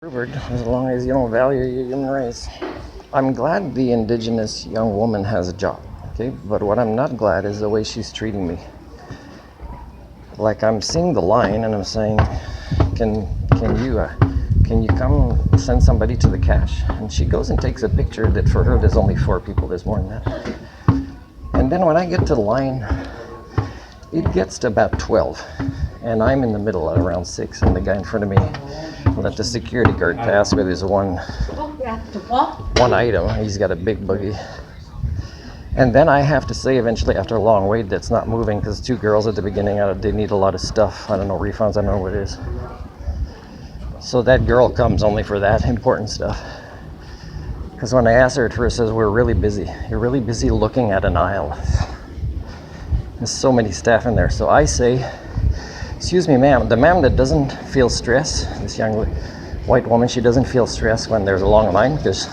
Rupert, as long as you don't value your human race. I'm glad the indigenous young woman has a job, okay? But what I'm not glad is the way she's treating me. Like, I'm seeing the line and I'm saying, can you come send somebody to the cash? And she goes and takes a picture that for her there's only 4 people, there's more than that. And then when I get to the line, it gets to about 12. And I'm in the middle at around 6, and the guy in front of me let the security guard pass with his one item. He's got a big buggy. And then I have to say eventually, after a long wait, that's not moving because 2 girls at the beginning, they need a lot of stuff. I don't know, refunds, I don't know what it is. So that girl comes only for that important stuff. Because when I asked her at first, says, we're really busy. You're really busy looking at an aisle. There's so many staff in there. So I say, excuse me, ma'am, the ma'am that doesn't feel stress, this young white woman, she doesn't feel stress when there's a long line because,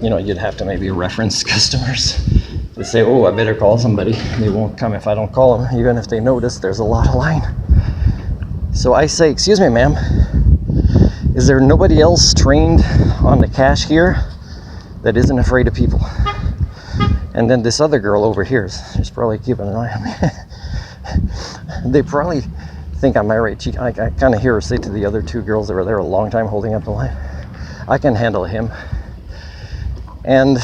you know, you'd have to maybe reference customers to say, oh, I better call somebody. They won't come if I don't call them, even if they notice there's a lot of line. So I say, excuse me, ma'am, is there nobody else trained on the cash here that isn't afraid of people? And then this other girl over here is probably keeping an eye on me. They probably think I'm irate. I kind of hear her say to the other 2 girls that were there a long time holding up the line, I can handle him. And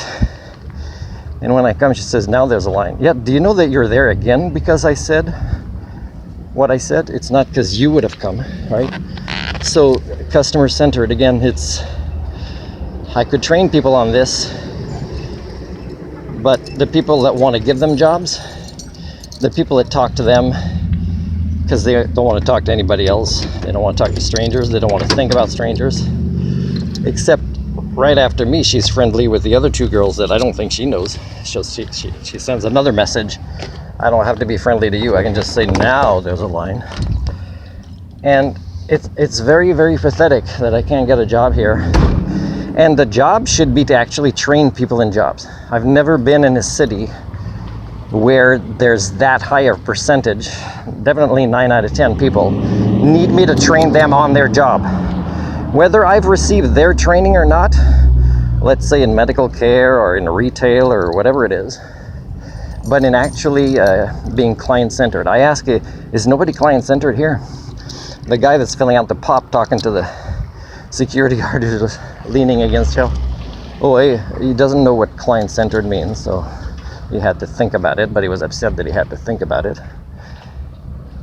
when I come, she says, now there's a line. Yeah, do you know that you're there again because I said what I said? It's not because you would have come, right? So customer centered, again, I could train people on this, but the people that want to give them jobs, the people that talk to them because they don't want to talk to anybody else, they don't want to talk to strangers, they don't want to think about strangers, except right after me she's friendly with the other 2 girls that I don't think she knows. She sends another message, I don't have to be friendly to you, I can just say now there's a line. And it's very, very pathetic that I can't get a job here. And the job should be to actually train people in jobs. I've never been in a city where there's that high of percentage, definitely 9 out of 10 people need me to train them on their job. Whether I've received their training or not, let's say in medical care or in retail or whatever it is, but in actually being client-centered. I ask you, is nobody client-centered here? The guy that's filling out the pop talking to the security guard who's leaning against him, oh, hey, he doesn't know what client-centered means, so he had to think about it, but he was upset that he had to think about it.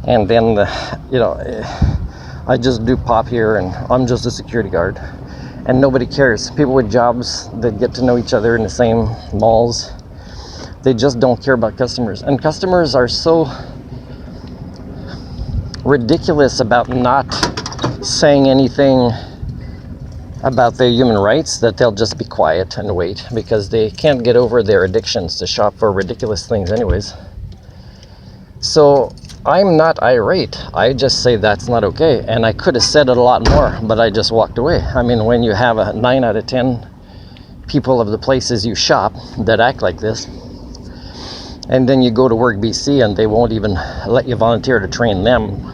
And then, I just do pop here and I'm just a security guard. And nobody cares. People with jobs that get to know each other in the same malls, they just don't care about customers. And customers are so ridiculous about not saying anything about their human rights that they'll just be quiet and wait because they can't get over their addictions to shop for ridiculous things anyways. So I'm not irate, I just say that's not okay, and I could have said it a lot more, but I just walked away. I mean, when you have a 9 out of 10 people of the places you shop that act like this, and then you go to Work BC and they won't even let you volunteer to train them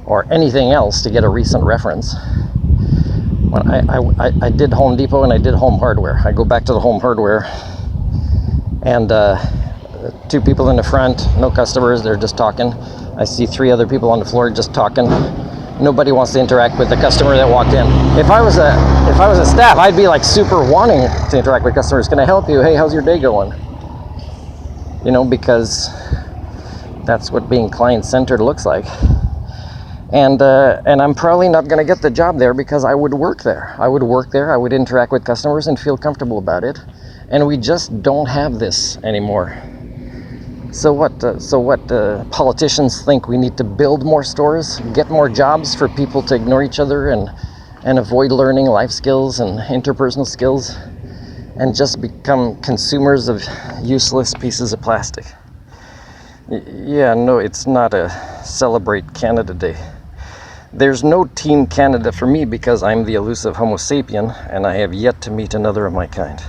or anything else to get a recent reference. I did Home Depot and I did Home Hardware. I go back to the Home Hardware and 2 people in the front, no customers, they're just talking. I see 3 other people on the floor just talking. Nobody wants to interact with the customer that walked in. If I was a staff, I'd be like super wanting to interact with customers. Can I help you? Hey, how's your day going? You know, because that's what being client-centered looks like. And I'm probably not going to get the job there because I would work there. I would interact with customers and feel comfortable about it. And we just don't have this anymore. So what politicians think we need to build more stores, get more jobs for people to ignore each other and avoid learning life skills and interpersonal skills and just become consumers of useless pieces of plastic. Yeah, no, it's not a Celebrate Canada Day. There's no Team Canada for me because I'm the elusive Homo sapien and I have yet to meet another of my kind.